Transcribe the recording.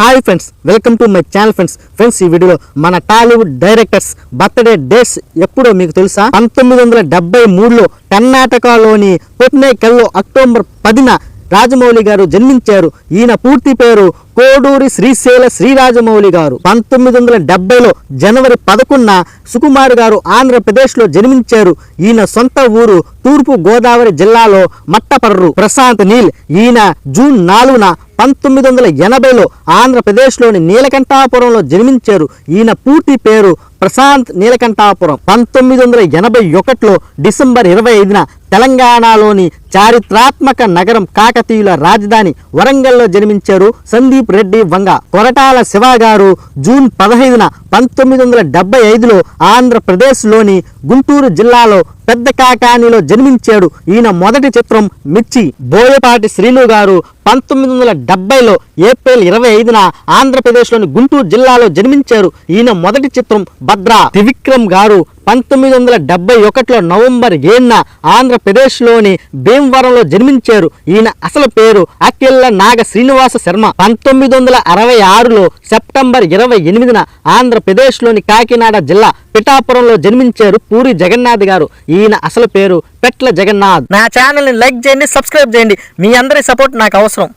Hi friends, welcome to my channel friends ఈ వీడియోలో మన టాలీవుడ్ డైరెక్టర్స్ బర్త్డే డేట్స్ ఎప్పుడో మీకు తెలుసా? 1973లో కర్ణాటకలోని పొట్నేకల్లో అక్టోబర్ 10న రాజమౌళి గారు జన్మించారు. ఈయన పూర్తి పేరు కోడూరి శ్రీశైల శ్రీరాజమౌళి గారు. 1970లో జనవరి 11న సుకుమార్ గారు ఆంధ్రప్రదేశ్లో జన్మించారు. ఈయన సొంత ఊరు తూర్పు గోదావరి జిల్లాలో మట్టపర్రు. ప్రశాంత్ నీల్ ఈయన జూన్ 4న 1980లో ఆంధ్రప్రదేశ్లోని నీలకంఠాపురంలో జన్మించారు. ఈయన పూర్తి పేరు ప్రశాంత్ నీలకంఠాపురం. 1981లో డిసెంబర్ 25న తెలంగాణలోని చారిత్రాత్మక నగరం కాకతీయుల రాజధాని వరంగల్లో జన్మించారు సందీప్ రెడ్డి వంగ. కొరటాల శివ గారు జూన్ 15న 1975లో ఆంధ్రప్రదేశ్లోని గుంటూరు జిల్లాలో పెద్ద కాకానిలో జన్మించాడు. ఈయన మొదటి చిత్రం మిర్చి. బోయపాటి శ్రీను గారు 1970లో ఏప్రిల్ 25న ఆంధ్రప్రదేశ్లోని గుంటూరు జిల్లాలో జన్మించారు. ఈయన మొదటి చిత్రం భద్ర. త్రివిక్రమ్ గారు 1971లో నవంబర్ 7న ఆంధ్రప్రదేశ్లోని భీమవరంలో జన్మించారు. ఈయన అసలు పేరు అఖిల్ల నాగ శ్రీనివాస శర్మ. 1966లో సెప్టెంబర్ 28న ఆంధ్రప్రదేశ్లోని కాకినాడ జిల్లా పిఠాపురంలో జన్మించారు పూరి జగన్నాథ్ గారు. ఈయన అసలు పేరు పెట్ల జగన్నాథ్. నా ఛానల్ని లైక్ చేయండి, సబ్స్క్రైబ్ చేయండి. మీ అందరి సపోర్ట్ నాకు అవసరం.